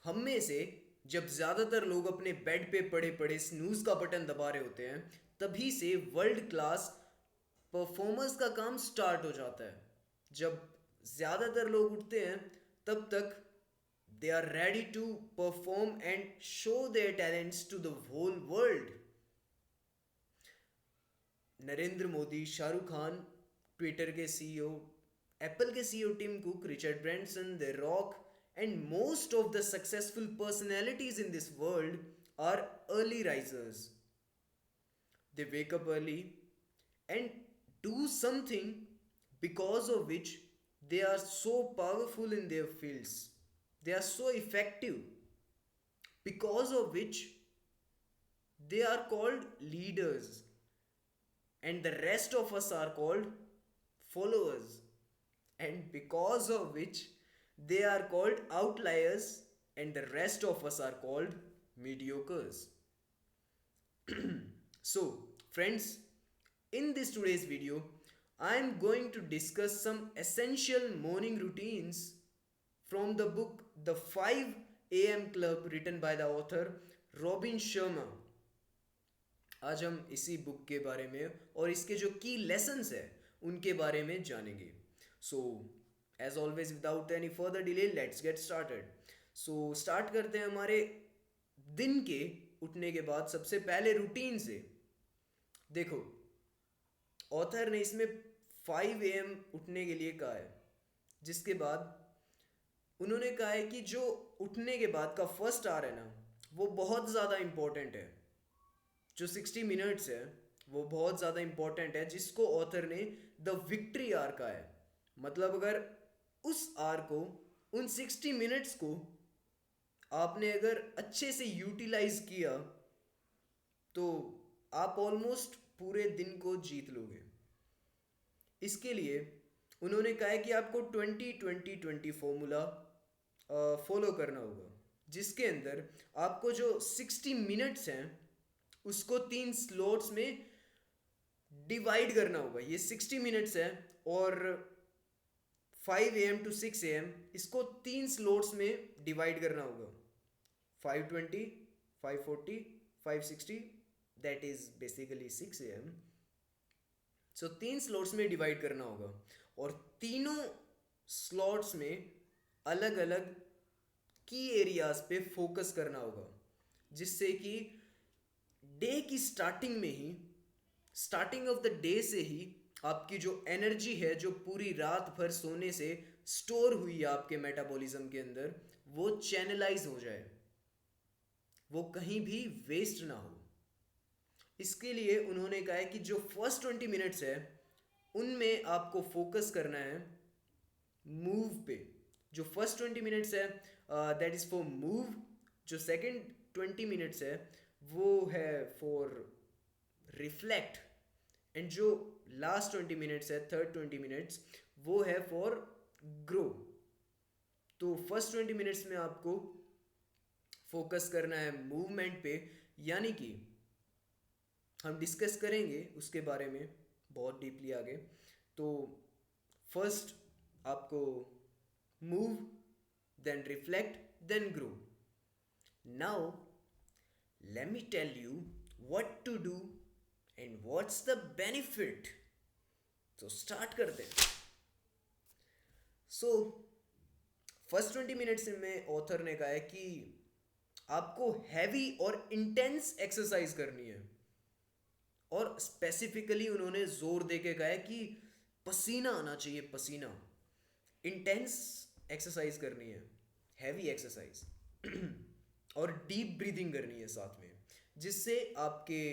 हम में से जब ज़्यादातर लोग अपने बेड पे पड़े पड़े स्नूज का बटन दबा रहे होते हैं, तभी से वर्ल्ड क्लास परफॉर्मर्स का काम स्टार्ट हो जाता है। जब ज़्यादातर लोग उठते हैं, तब तक they are ready to perform and show their talents to the whole world. Narendra Modi, Shahrukh Khan, Twitter के सीईओ, एप्पल के CEO Tim Cook, Richard Branson, the rock and most of the successful personalities in this world are early risers. They wake up early and do something because of which they are so powerful in their fields. They are so effective because of which they are called leaders, and the rest of us are called followers, and because of which they are called outliers, and the rest of us are called mediocres. So, friends, in this today's video, I am going to discuss some essential morning routines from the book The 5 AM Club written by the author Robin Sharma. आज हम इसी book के बारे में और इसके जो की लेसन्स है उनके बारे में जानेंगे. So as always without any further delay let's get started. So start करते हैं हमारे दिन के उठने के बाद सबसे पहले रूटीन से. देखो, ऑथर ने इसमें 5 AM उठने के लिए कहा है, जिसके बाद उन्होंने कहा है कि जो उठने के बाद का फर्स्ट आवर है ना, वो बहुत ज़्यादा इम्पोर्टेंट है. जो 60 मिनट्स है वो बहुत ज़्यादा इम्पोर्टेंट है, जिसको ऑथर ने द विक्ट्री आर कहा है. मतलब अगर उस आर को, उन 60 मिनट्स को आपने अगर अच्छे से यूटिलाइज किया तो आप ऑलमोस्ट पूरे दिन को जीत लोगे. इसके लिए उन्होंने कहा है कि आपको 20-20-20 फॉर्मूला फॉलो करना होगा, जिसके अंदर आपको जो 60 मिनट्स हैं उसको 3 स्लॉट्स में डिवाइड करना होगा. ये 60 मिनट्स है और 5 AM to 6 AM इसको 3 स्लॉट्स में डिवाइड करना होगा. 5:20, 5:40, 5:60, that is basically 6 AM. So 3 slots में डिवाइड करना होगा और तीनों स्लॉट्स में अलग अलग की एरियाज पे फोकस करना होगा, जिससे कि डे की स्टार्टिंग में ही, स्टार्टिंग ऑफ द डे से ही आपकी जो एनर्जी है जो पूरी रात भर सोने से स्टोर हुई है आपके मेटाबॉलिज्म के अंदर, वो चैनलाइज हो जाए, वो कहीं भी वेस्ट ना हो. इसके लिए उन्होंने कहा है कि जो फर्स्ट 20 मिनट्स है उनमें आपको फोकस करना है मूव पे. जो फर्स्ट 20 मिनट्स है दैट इज फॉर मूव. जो सेकंड 20 मिनट्स है वो है फॉर रिफ्लेक्ट, एंड जो लास्ट 20 मिनट्स है, थर्ड 20 मिनट्स, वो है फॉर ग्रो. तो फर्स्ट 20 मिनट्स में आपको फोकस करना है मूवमेंट पे, यानी कि हम डिस्कस करेंगे उसके बारे में बहुत डीपली आगे. तो फर्स्ट आपको move, then reflect, then grow. Now let me tell you what to do and what's the benefit. तो स्टार्ट करते हैं. सो फर्स्ट 20 मिनट्स में ऑथर ने कहा है कि आपको हैवी और इंटेंस एक्सरसाइज करनी है, और स्पेसिफिकली उन्होंने जोर दे के कहा है कि पसीना आना चाहिए, पसीना. इंटेंस एक्सरसाइज करनी है, हैवी एक्सरसाइज, और डीप ब्रीदिंग करनी है साथ में, जिससे आपके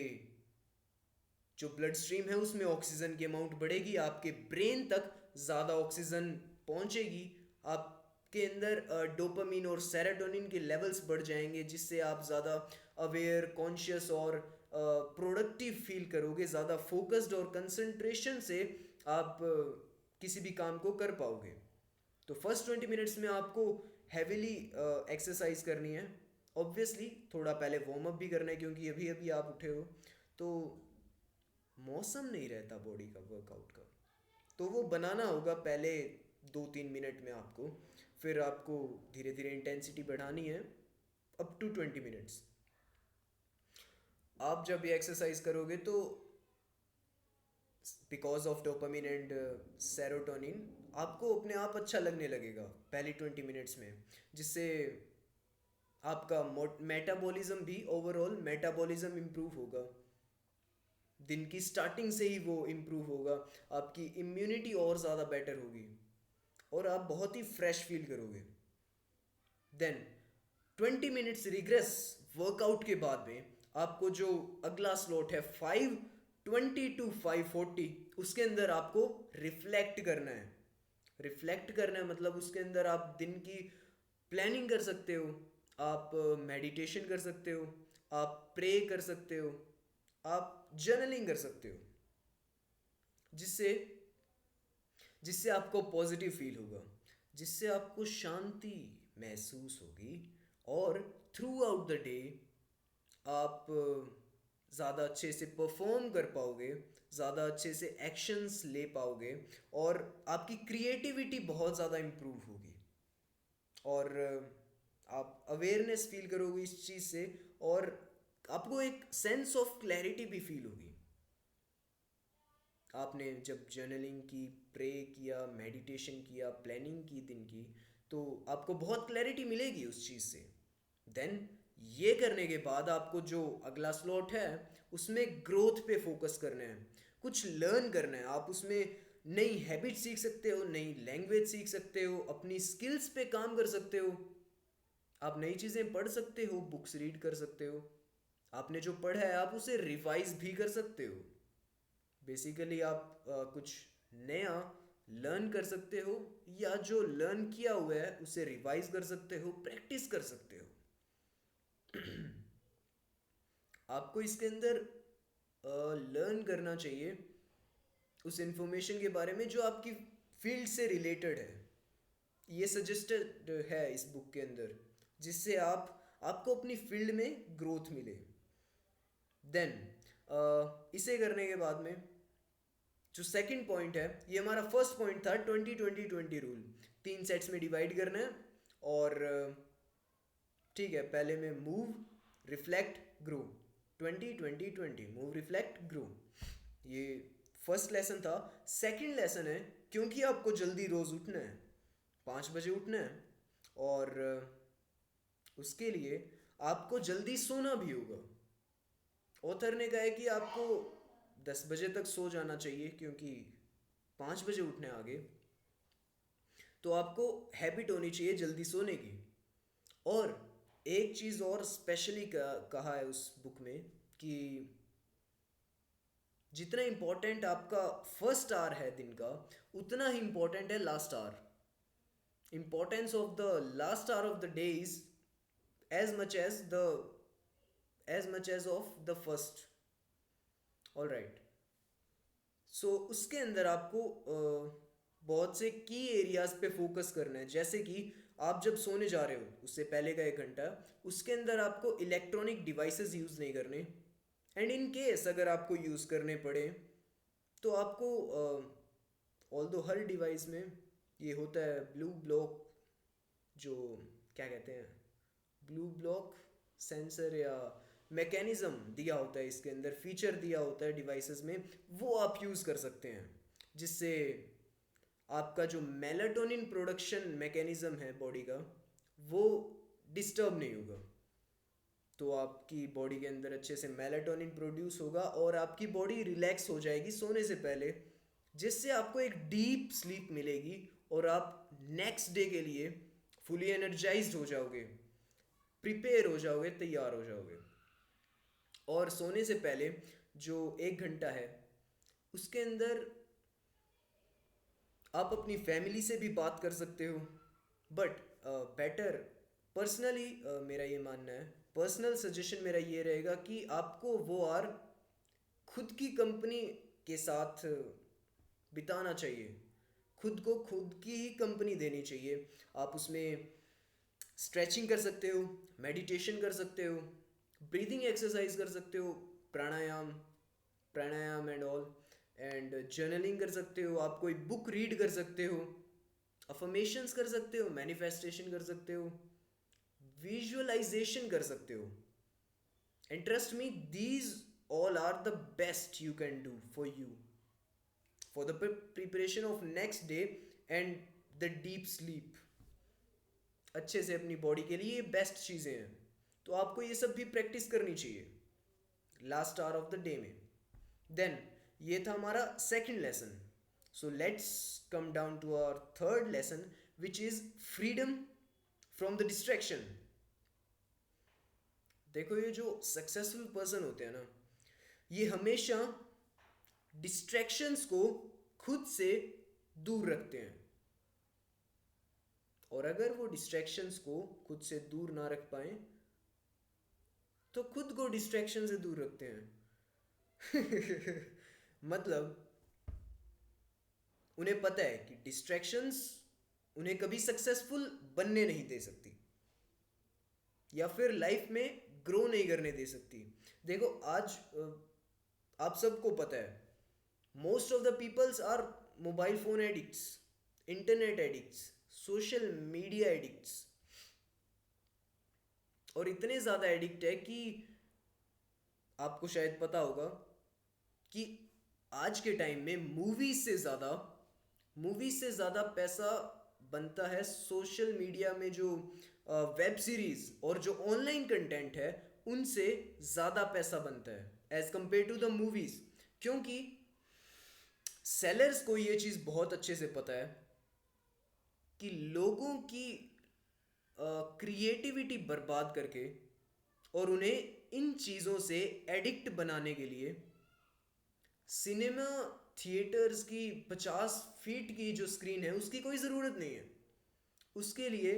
जो ब्लड स्ट्रीम है उसमें ऑक्सीजन की अमाउंट बढ़ेगी, आपके ब्रेन तक ज़्यादा ऑक्सीजन पहुंचेगी, आपके अंदर डोपामीन और सेरोटोनिन के लेवल्स बढ़ जाएंगे, जिससे आप ज़्यादा अवेयर, कॉन्शियस और प्रोडक्टिव फील करोगे. ज़्यादा फोकस्ड और कंसंट्रेशन से आप किसी भी काम को कर पाओगे. तो फर्स्ट 20 मिनट्स में आपको हैविली एक्सरसाइज करनी है. ऑब्वियसली थोड़ा पहले वार्म अप भी करना है, क्योंकि अभी अभी आप उठे हो तो मौसम नहीं रहता बॉडी का वर्कआउट का, तो वो बनाना होगा पहले 2-3 मिनट में आपको. फिर आपको धीरे धीरे इंटेंसिटी बढ़ानी है, अप टू 20 मिनट्स। आप जब ये एक्सरसाइज करोगे तो because of dopamine and serotonin आपको अपने आप अच्छा लगने लगेगा पहली 20 मिनट्स में, जिससे आपका मेटाबॉलिज्म भी, ओवरऑल मेटाबॉलिज्म इम्प्रूव होगा। दिन की स्टार्टिंग से ही वो इम्प्रूव होगा, आपकी इम्यूनिटी और ज़्यादा बेटर होगी और आप बहुत ही फ्रेश फील करोगे। देन 20 मिनट्स रिग्रेस वर्कआउट के बाद में आपको जो अगला स्लॉट है 5:20 to 5:40, उसके अंदर आपको रिफ्लेक्ट करना है। रिफ्लेक्ट करना है मतलब उसके अंदर आप दिन की प्लानिंग कर सकते हो, आप मेडिटेशन कर सकते हो, आप प्रे कर सकते हो, आप जर्नलिंग कर सकते हो, जिससे जिससे आपको पॉजिटिव फील होगा, जिससे आपको शांति महसूस होगी और थ्रू आउट द डे आप ज़्यादा अच्छे से परफॉर्म कर पाओगे, ज़्यादा अच्छे से एक्शंस ले पाओगे और आपकी क्रिएटिविटी बहुत ज़्यादा इम्प्रूव होगी और आप अवेयरनेस फील करोगे इस चीज़ से और आपको एक सेंस ऑफ क्लैरिटी भी फील होगी। आपने जब जर्नलिंग की, प्रे किया, मेडिटेशन किया, प्लानिंग की दिन की, तो आपको बहुत क्लैरिटी मिलेगी उस चीज़ से। देन ये करने के बाद आपको जो अगला स्लॉट है उसमें ग्रोथ पे फोकस करना है, कुछ लर्न करना है। आप उसमें नई हैबिट सीख सकते हो, नई लैंग्वेज सीख सकते हो, अपनी स्किल्स पे काम कर सकते हो, आप नई चीज़ें पढ़ सकते हो, बुक्स रीड कर सकते हो, आपने जो पढ़ा है आप उसे रिवाइज भी कर सकते हो। बेसिकली आप कुछ नया लर्न कर सकते हो या जो लर्न किया हुआ है उसे रिवाइज कर सकते हो, प्रैक्टिस कर सकते हो। आपको इसके अंदर लर्न करना चाहिए उस इंफॉर्मेशन के बारे में जो आपकी फील्ड से रिलेटेड है। ये सजेस्टेड है इस बुक के अंदर, जिससे आपको अपनी फील्ड में ग्रोथ मिले। देन इसे करने के बाद में जो सेकंड पॉइंट है, ये हमारा फर्स्ट पॉइंट था 20-20-20 रूल, 3 सेट्स में डिवाइड करना है और ठीक है, पहले में move, reflect, grow. 20-20-20 move, reflect, grow, ये फर्स्ट लेसन था। सेकंड लेसन है, क्योंकि आपको जल्दी रोज उठना है, 5 बजे उठना है और उसके लिए आपको जल्दी सोना भी होगा। ऑथर ने कहा है कि आपको 10 बजे तक सो जाना चाहिए, क्योंकि 5 बजे उठने आगे, तो आपको हैबिट होनी चाहिए जल्दी सोने की। और एक चीज़ और स्पेशली कहा है उस बुक में कि जितना इम्पोर्टेंट आपका फर्स्ट आवर है दिन का, उतना ही इम्पोर्टेंट है last hour. Importance of the last hour of the day is as much as of the first. All right. So उसके अंदर आपको बहुत से की एरियाज पे फोकस करना है, जैसे कि आप जब सोने जा रहे हो उससे पहले का 1 घंटा, उसके अंदर आपको इलेक्ट्रॉनिक डिवाइसेस यूज़ नहीं करने। एंड इन केस अगर आपको यूज़ करने पड़े तो आपको ऑल्दो हर डिवाइस में ये होता है ब्लू ब्लॉक, जो क्या कहते हैं, ब्लू ब्लॉक सेंसर या मैकेनिज्म दिया होता है, इसके अंदर फीचर दिया होता है डिवाइसेस में, वो आप यूज़ कर सकते हैं, जिससे आपका जो मेलाटोनिन प्रोडक्शन मैकेनिज्म है बॉडी का, वो डिस्टर्ब नहीं होगा। तो आपकी बॉडी के अंदर अच्छे से मेलाटोनिन प्रोड्यूस होगा और आपकी बॉडी रिलैक्स हो जाएगी सोने से पहले, जिससे आपको एक डीप स्लीप मिलेगी और आप नेक्स्ट डे के लिए फुली एनर्जाइज्ड हो जाओगे, प्रिपेयर हो जाओगे, तैयार हो जाओगे। और सोने से पहले जो 1 घंटा है उसके अंदर आप अपनी फैमिली से भी बात कर सकते हो, बट बेटर, पर्सनली मेरा ये मानना है, पर्सनल सजेशन मेरा ये रहेगा कि आपको वो आर खुद की कंपनी के साथ बिताना चाहिए, खुद को खुद की ही कंपनी देनी चाहिए। आप उसमें स्ट्रेचिंग कर सकते हो, मेडिटेशन कर सकते हो, ब्रीदिंग एक्सरसाइज कर सकते हो, प्राणायाम प्राणायाम एंड ऑल, एंड जर्नलिंग कर सकते हो, आप कोई बुक रीड कर सकते हो, अफर्मेशंस कर सकते हो, मैनिफेस्टेशन कर सकते हो, विजुअलाइजेशन कर सकते हो. And trust me, these all are the best you can do for you, for the preparation of next day and the deep sleep. अच्छे से अपनी बॉडी के लिए ये बेस्ट चीज़ें हैं, तो आपको ये सब भी प्रैक्टिस करनी चाहिए last hour of the day में. देन ये था हमारा second lesson. So let's come down to our third lesson, which is freedom from the distraction. देखो, ये जो सक्सेसफुल पर्सन होते हैं ना, ये हमेशा डिस्ट्रैक्शंस को खुद से दूर रखते हैं. और अगर वो डिस्ट्रैक्शंस को खुद से दूर ना रख पाए तो खुद को डिस्ट्रैक्शन से दूर रखते हैं. मतलब उन्हें पता है कि डिस्ट्रैक्शंस उन्हें कभी सक्सेसफुल बनने नहीं दे सकती या फिर लाइफ में ग्रो नहीं करने दे सकती. देखो, आज आप सबको पता है, most of the peoples are mobile phone addicts, internet addicts, social media addicts. और इतने ज़्यादा एडिक्ट है कि आपको शायद पता होगा कि आज के टाइम में मूवीज से ज़्यादा पैसा बनता है सोशल मीडिया में. जो वेब सीरीज और जो ऑनलाइन कंटेंट है उनसे ज़्यादा पैसा बनता है as compare to the movies. क्योंकि सेलर्स को ये चीज़ बहुत अच्छे से पता है कि लोगों की क्रिएटिविटी बर्बाद करके और उन्हें इन चीज़ों से एडिक्ट बनाने के लिए सिनेमा थिएटर्स की 50 फीट की जो स्क्रीन है उसकी कोई ज़रूरत नहीं है. उसके लिए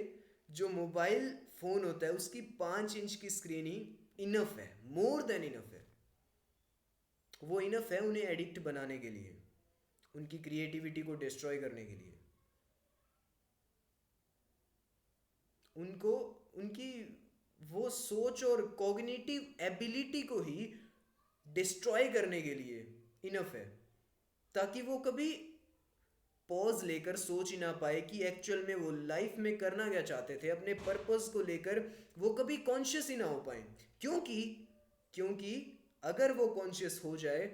जो मोबाइल फ़ोन होता है उसकी 5 इंच की स्क्रीन ही इनफ है, मोर देन इनफ है. वो इनफ है उन्हें एडिक्ट बनाने के लिए, उनकी क्रिएटिविटी को डिस्ट्रॉय करने के लिए, उनको उनकी वो सोच और कॉग्निटिव एबिलिटी को ही डिस्ट्रॉय करने के लिए इनफ है, ताकि वो कभी पॉज लेकर सोच ही ना पाए कि एक्चुअल में वो लाइफ में करना क्या चाहते थे. अपने पर्पस को लेकर वो कभी कॉन्शियस ही ना हो पाए. क्योंकि अगर वो कॉन्शियस हो जाए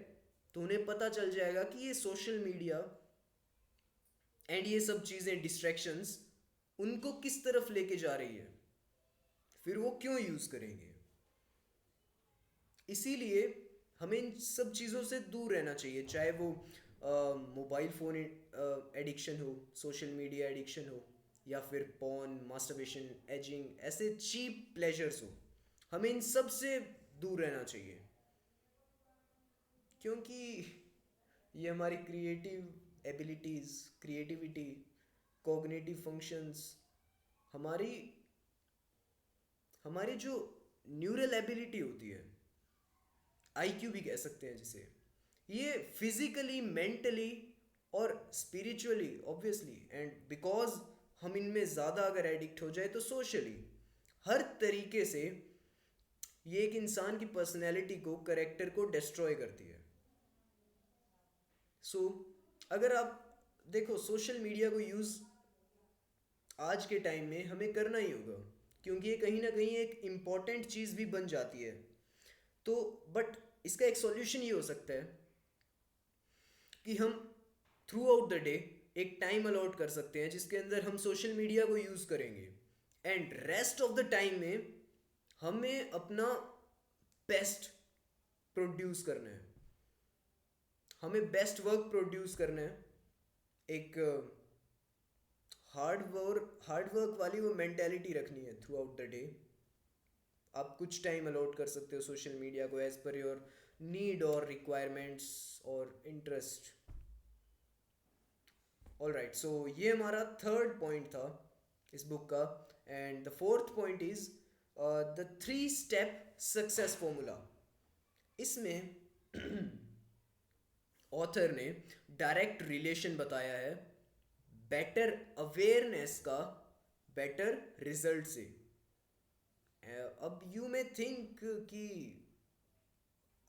तो उन्हें पता चल जाएगा कि ये सोशल मीडिया एंड ये सब चीज़ें, डिस्ट्रैक्शंस, उनको किस तरफ लेके जा रही है, फिर वो क्यों यूज़ करेंगे. इसीलिए हमें इन सब चीज़ों से दूर रहना चाहिए, चाहे वो मोबाइल फ़ोन एडिक्शन हो, सोशल मीडिया एडिक्शन हो, या फिर पॉर्न, मास्टरबेशन, एजिंग, ऐसे चीप प्लेजर्स हो. हमें इन सब से दूर रहना चाहिए, क्योंकि ये हमारी creative abilities, creativity, cognitive functions, हमारी हमारी जो न्यूरल एबिलिटी होती है, आईक्यू भी कह सकते हैं जिसे, ये फिजिकली, मेंटली और स्पिरिचुअली ऑब्वियसली, एंड बिकॉज हम इनमें ज़्यादा अगर एडिक्ट हो जाए तो सोशली, हर तरीके से ये एक इंसान की पर्सनैलिटी को, करेक्टर को डिस्ट्रॉय करती है. सो अगर आप देखो, सोशल मीडिया को यूज़ आज के टाइम में हमें करना ही होगा, क्योंकि ये कहीं ना कहीं एक इम्पॉर्टेंट चीज़ भी बन जाती है. तो बट इसका एक सॉल्यूशन ये हो सकता है कि हम थ्रू आउट द डे एक टाइम अलॉट कर सकते हैं जिसके अंदर हम सोशल मीडिया को यूज़ करेंगे, and rest of the time में हमें अपना बेस्ट प्रोड्यूस करना है, हमें बेस्ट वर्क प्रोड्यूस करना है. एक हार्ड वर्क वाली वो मेंटेलिटी रखनी है थ्रू आउट द डे. आप कुछ टाइम अलॉट कर सकते हो सोशल मीडिया को एज पर योर नीड और रिक्वायरमेंट्स और इंटरेस्ट. ऑलराइट, सो ये हमारा थर्ड पॉइंट था इस बुक का. And the fourth point is the 3 step success formula. इसमें ऑथर ने डायरेक्ट रिलेशन बताया है बेटर अवेयरनेस का बेटर रिजल्ट से. अब यू में थिंक कि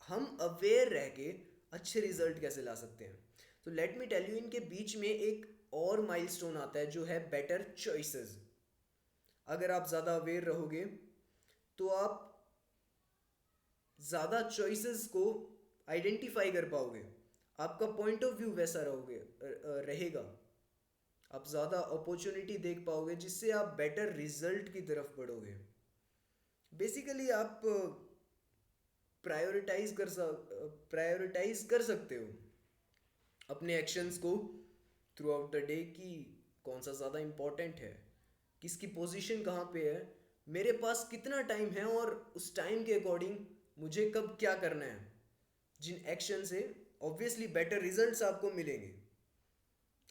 हम अवेयर रह के अच्छे रिजल्ट कैसे ला सकते हैं. तो लेट मी टेल यू, इनके बीच में एक और माइलस्टोन आता है जो है बेटर चॉइसेस. अगर आप ज़्यादा अवेयर रहोगे तो आप ज़्यादा चॉइसेस को आइडेंटिफाई कर पाओगे, आपका पॉइंट ऑफ व्यू वैसा रहेगा, आप ज़्यादा अपॉर्चुनिटी देख पाओगे जिससे आप बेटर रिजल्ट की तरफ बढ़ोगे। बेसिकली आप प्रायोरिटाइज कर सकते हो अपने एक्शंस को थ्रू आउट द डे कि कौन सा ज़्यादा इम्पोर्टेंट है, किसकी पोजीशन कहाँ पे है, मेरे पास कितना टाइम है और उस टाइम के अकॉर्डिंग मुझे कब क्या करना है। जिन एक्शन से ऑब्वियसली बेटर रिजल्ट्स आपको मिलेंगे,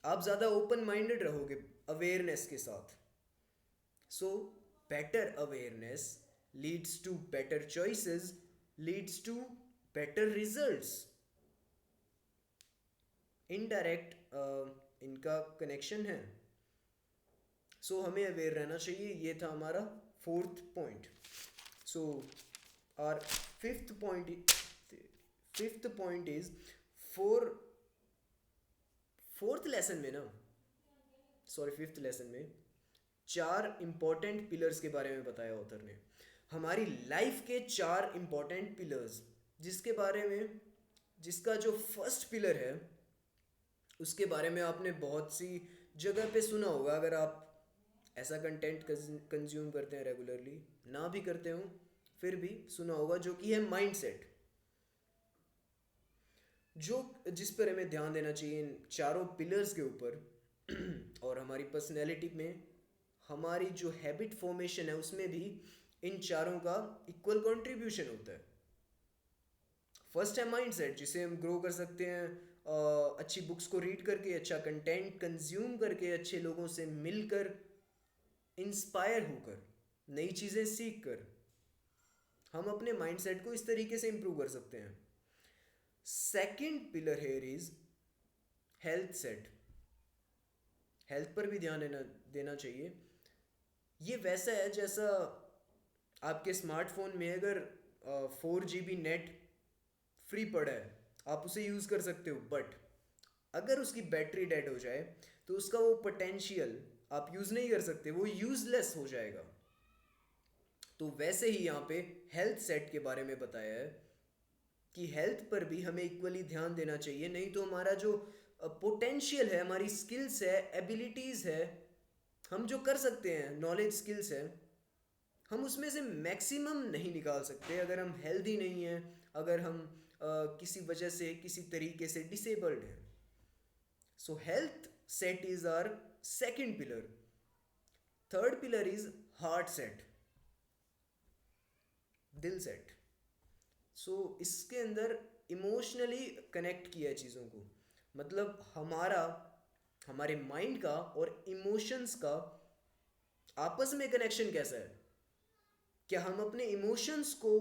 आप ज़्यादा ओपन माइंडेड रहोगे अवेयरनेस के साथ। So better awareness leads to better choices, leads to better results. Indirect इनका कनेक्शन है। सो हमें अवेयर रहना चाहिए। ये था हमारा fourth point. So our fifth point is fourth lesson में ना, सॉरी फिफ्थ लेसन में 4 इंपॉर्टेंट पिलर्स के बारे में बताया ऑथर ने। हमारी लाइफ के 4 इंपॉर्टेंट पिलर्स, जिसके बारे में, जिसका जो फर्स्ट पिलर है उसके बारे में आपने बहुत सी जगह पे सुना होगा। अगर आप ऐसा कंटेंट कंज्यूम करते हैं रेगुलरली, ना भी करते हो फिर भी सुना होगा, जो कि है माइंडसेट। जो जिस पर हमें ध्यान देना चाहिए इन चारों पिलर्स के ऊपर और हमारी पर्सनैलिटी में, हमारी जो हैबिट फॉर्मेशन है उसमें भी इन चारों का इक्वल कंट्रीब्यूशन होता है। फर्स्ट है माइंडसेट, जिसे हम ग्रो कर सकते हैं अच्छी बुक्स को रीड करके, अच्छा कंटेंट कंज्यूम करके, अच्छे लोगों से मिलकर, इंस्पायर होकर, नई चीज़ें सीख कर हम अपने माइंडसेट को इस तरीके से इंप्रूव कर सकते हैं। Second pillar here is health set. Health पर भी ध्यान देना चाहिए। ये वैसा है जैसा आपके स्मार्टफोन में अगर 4 GB नेट फ्री पड़ा है, आप उसे यूज़ कर सकते हो, बट अगर उसकी बैटरी डेड हो जाए तो उसका वो पोटेंशियल आप यूज़ नहीं कर सकते, वो यूज़लेस हो जाएगा। तो वैसे ही यहाँ पे हेल्थ सेट के बारे में बताया है कि हेल्थ पर भी हमें इक्वली ध्यान देना चाहिए, नहीं तो हमारा जो पोटेंशियल है, हमारी स्किल्स है, एबिलिटीज़ है, हम जो कर सकते हैं, नॉलेज स्किल्स है, हम उसमें से मैक्सिमम नहीं निकाल सकते अगर हम हेल्दी नहीं हैं, अगर हम किसी वजह से, किसी तरीके से डिसेबल्ड हैं। So health set is our second pillar. Third pillar is heart set, दिल सेट। सो इसके अंदर इमोशनली कनेक्ट किया है चीज़ों को, मतलब हमारे माइंड का और इमोशंस का आपस में कनेक्शन कैसा है। क्या हम अपने इमोशंस को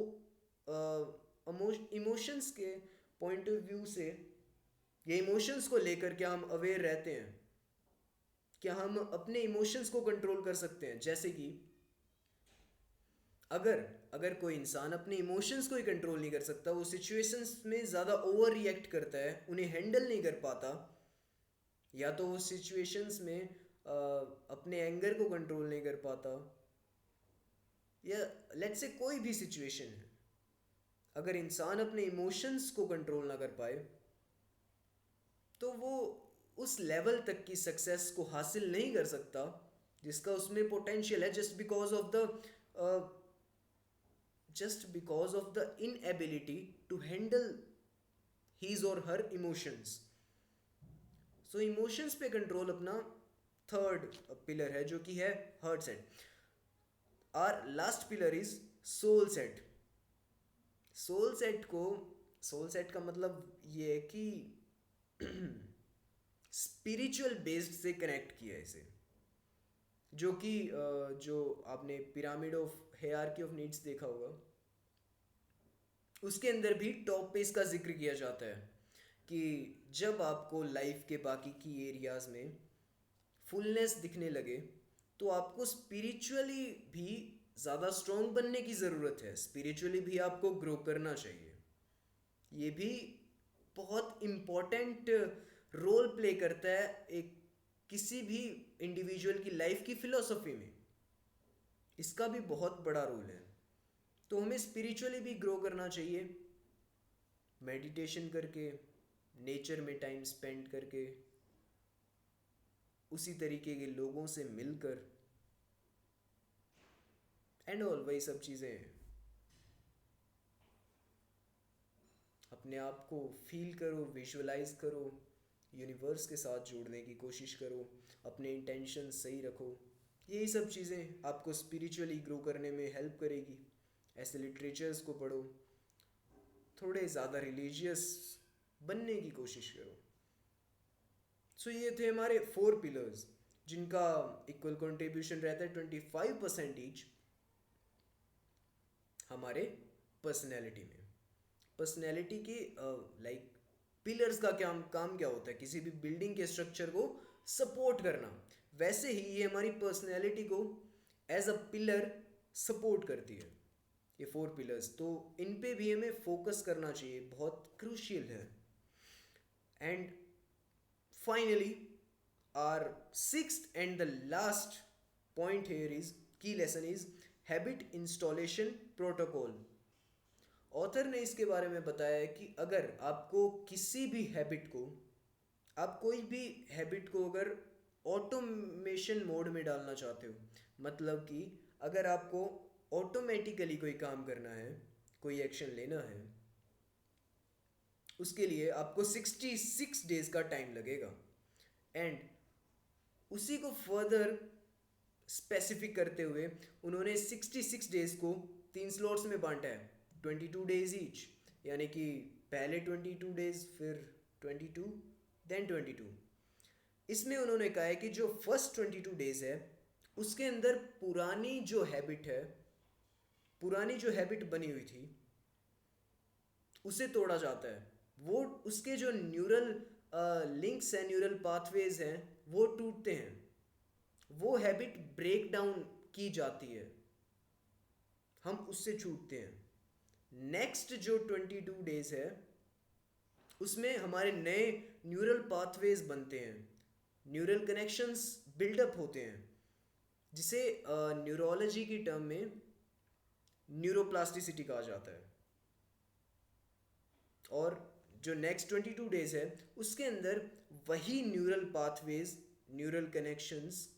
इमोशंस के पॉइंट ऑफ व्यू से, या इमोशंस को लेकर क्या हम अवेयर रहते हैं, क्या हम अपने इमोशंस को कंट्रोल कर सकते हैं। जैसे कि अगर अगर कोई इंसान अपने इमोशंस को ही कंट्रोल नहीं कर सकता, वो सिचुएशंस में ज़्यादा ओवर रिएक्ट करता है, उन्हें हैंडल नहीं कर पाता, या तो वो सिचुएशंस में अपने एंगर को कंट्रोल नहीं कर पाता, या लेट्स से कोई भी सिचुएशन है, अगर इंसान अपने इमोशंस को कंट्रोल ना कर पाए तो वो उस लेवल तक की सक्सेस को हासिल नहीं कर सकता जिसका उसमें पोटेंशियल है, just because of the inability to handle his or her emotions. So emotions पे कंट्रोल अपना थर्ड पिलर है, जो कि है हार्ट सेट। और last pillar is soul set. Soul set का मतलब ये है कि स्पिरिचुअल बेस्ड से कनेक्ट किया है इसे, जो कि जो आपने pyramid of hierarchy of needs देखा होगा, उसके अंदर भी टॉप पे इसका जिक्र किया जाता है कि जब आपको लाइफ के बाकी की एरियाज में फुलनेस दिखने लगे तो आपको स्पिरिचुअली भी ज़्यादा स्ट्रॉन्ग बनने की ज़रूरत है, स्पिरिचुअली भी आपको ग्रो करना चाहिए। ये भी बहुत इम्पोर्टेंट रोल प्ले करता है एक किसी भी इंडिविजुअल की लाइफ की फिलॉसफी में। इसका भी बहुत बड़ा रोल है। तो हमें स्पिरिचुअली भी ग्रो करना चाहिए, मेडिटेशन करके, नेचर में टाइम स्पेंड करके, उसी तरीके के लोगों से मिलकर एंड ऑल वही सब चीज़ें। अपने आप को फील करो, विजुअलाइज करो, यूनिवर्स के साथ जोड़ने की कोशिश करो, अपने इंटेंशन सही रखो। यही सब चीज़ें आपको स्पिरिचुअली ग्रो करने में हेल्प करेगी। ऐसे लिटरेचर्स को पढ़ो, थोड़े ज़्यादा रिलीजियस बनने की कोशिश करो। सो ये थे हमारे 4 पिलर्स, जिनका इक्वल कंट्रीब्यूशन रहता है 25% ईच हमारे पर्सनैलिटी में। पर्सनैलिटी की लाइक पिलर्स का क्या काम क्या होता है, किसी भी बिल्डिंग के स्ट्रक्चर को सपोर्ट करना। वैसे ही ये हमारी पर्सनैलिटी को एज अ पिलर सपोर्ट करती है, ये 4 पिलर्स। तो इन पे भी हमें फोकस करना चाहिए, बहुत क्रूशियल है। And finally our sixth and the last point here is key lesson is habit installation protocol। Author ने इसके बारे में बताया है कि अगर आपको किसी भी हैबिट को, आप कोई भी हैबिट को अगर ऑटोमेशन मोड में डालना चाहते हो, मतलब कि अगर आपको ऑटोमेटिकली कोई काम करना है, कोई एक्शन लेना है, उसके लिए आपको 66 डेज का टाइम लगेगा। एंड उसी को फर्दर स्पेसिफिक करते हुए उन्होंने 66 डेज को 3 स्लॉट्स में बांटा है, 22 डेज ईच। यानी कि पहले 22 डेज, फिर 22, देन 22। इसमें उन्होंने कहा है कि जो फर्स्ट 22 डेज है उसके अंदर पुरानी जो हैबिट है, पुरानी जो हैबिट बनी हुई थी उसे तोड़ा जाता है। वो उसके जो न्यूरल लिंक्स हैं, न्यूरल पाथवेज हैं, वो टूटते हैं, वो हैबिट ब्रेक डाउन की जाती है, हम उससे छूटते हैं। नेक्स्ट जो 22 डेज है उसमें हमारे नए न्यूरल पाथवेज बनते हैं, न्यूरल कनेक्शंस बिल्डअप होते हैं, जिसे न्यूरोलॉजी की टर्म में न्यूरोप्लास्टिसिटी कहा जाता है। और जो नेक्स्ट 22 डेज है उसके अंदर वही न्यूरल पाथवेज, न्यूरल कनेक्शंस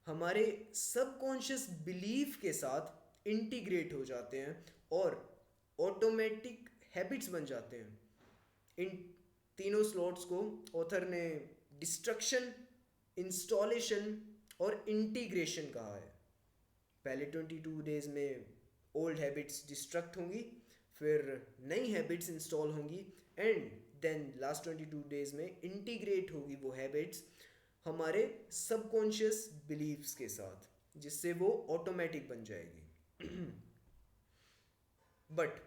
हमारे सबकॉन्शियस बिलीफ के साथ इंटीग्रेट हो जाते हैं और ऑटोमेटिक हैबिट्स बन जाते हैं। इन तीनों स्लॉट्स को ऑथर ने डिस्ट्रक्शन, इंस्टॉलेशन और इंटीग्रेशन कहा है। पहले 22 डेज में ओल्ड हैबिट्स डिस्ट्रक्ट होंगी, फिर नई हैबिट्स इंस्टॉल होंगी, एंड देन लास्ट 22 डेज में इंटीग्रेट होगी वो हैबिट्स हमारे सबकॉन्शियस बिलीव्स के साथ, जिससे वो ऑटोमेटिक बन जाएगी। बट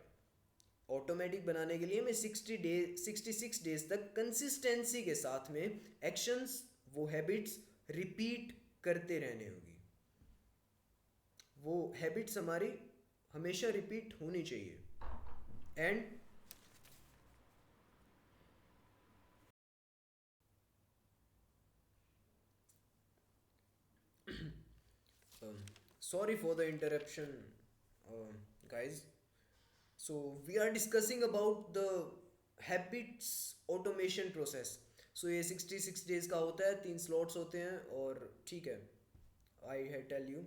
ऑटोमेटिक बनाने के लिए हमें 66 डेज तक कंसिस्टेंसी के साथ में एक्शंस, वो हैबिट्स रिपीट करते रहने होगी। वो हैबिट्स हमारी हमेशा रिपीट होनी चाहिए। And sorry for the interruption, guys. So we are discussing about the habits automation process। so ये 66 डेज का होता है, 3 स्लॉट्स होते हैं, और ठीक है, I had tell you,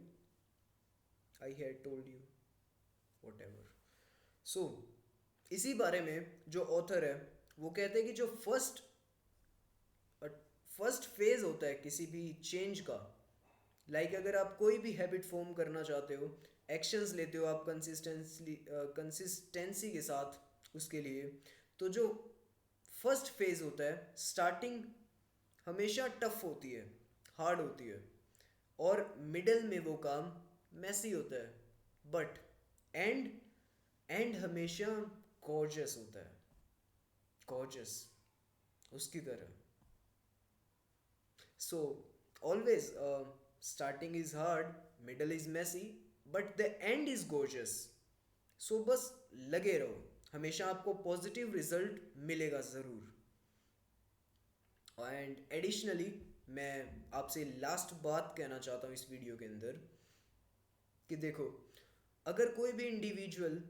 I had told you, whatever. So इसी बारे में जो ऑथर है वो कहते हैं कि जो फर्स्ट फेज होता है किसी भी चेंज का, अगर आप कोई भी हैबिट फॉर्म करना चाहते हो, एक्शंस लेते हो आप कंसिस्टेंसी के साथ उसके लिए, तो जो फर्स्ट फेज होता है, स्टार्टिंग हमेशा टफ होती है, हार्ड होती है, और मिडल में वो काम मैसी होता है, बट एंड हमेशा गॉर्जियस होता है, गॉर्जियस उसकी तरह। So always starting is hard, middle is messy, but the end is gorgeous। so बस लगे रहो, हमेशा आपको पॉजिटिव रिजल्ट मिलेगा ज़रूर। एंड एडिशनली मैं आपसे लास्ट बात कहना चाहता हूँ इस वीडियो के अंदर कि देखो, अगर कोई भी इंडिविजुअल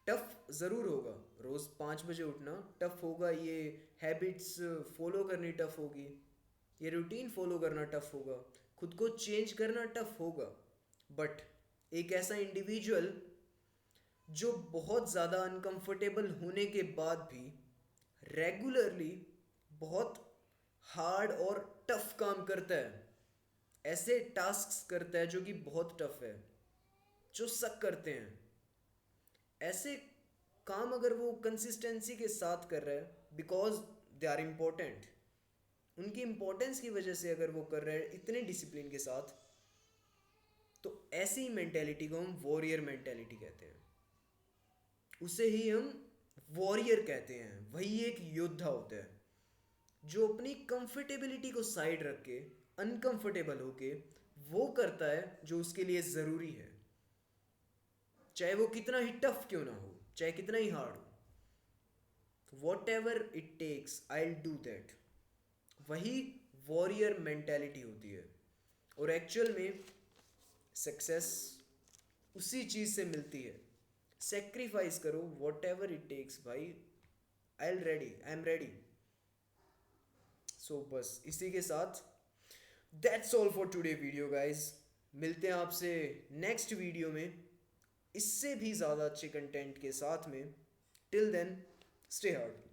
टफ ज़रूर होगा, रोज़ 5 बजे उठना टफ होगा, ये हैबिट्स फॉलो करनी टफ होगी, ये रूटीन फॉलो करना टफ होगा, खुद को चेंज करना टफ होगा। बट एक ऐसा इंडिविजुअल जो बहुत ज़्यादा अनकंफर्टेबल होने के बाद भी रेगुलरली बहुत हार्ड और टफ काम करता है, ऐसे टास्क्स करता है जो कि बहुत टफ है, जो सक करते हैं, ऐसे काम अगर वो कंसिस्टेंसी के साथ कर रहा है बिकॉज दे आर इम्पोर्टेंट, उनकी इम्पोर्टेंस की वजह से अगर वो कर रहे हैं इतने डिसिप्लिन के साथ, तो ऐसी मेंटेलिटी को हम वॉरियर मेंटेलिटी कहते हैं। उसे ही हम वॉरियर कहते हैं। वही एक योद्धा होता है जो अपनी कंफर्टेबिलिटी को साइड रख के अनकंफर्टेबल होके वो करता है जो उसके लिए ज़रूरी है, चाहे वो कितना ही टफ क्यों ना हो, चाहे कितना ही हार्ड हो। Whatever it takes I will do that. वही वॉरियर मेंटेलिटी होती है। और एक्चुअल में सक्सेस उसी चीज़ से मिलती है। सेक्रीफाइस करो, वॉट एवर इट टेक्स भाई, आई एम रेडी। सो बस इसी के साथ that's all for today video guys. मिलते हैं आपसे नेक्स्ट वीडियो में इससे भी ज़्यादा अच्छे कंटेंट के साथ में। Till then stay hard.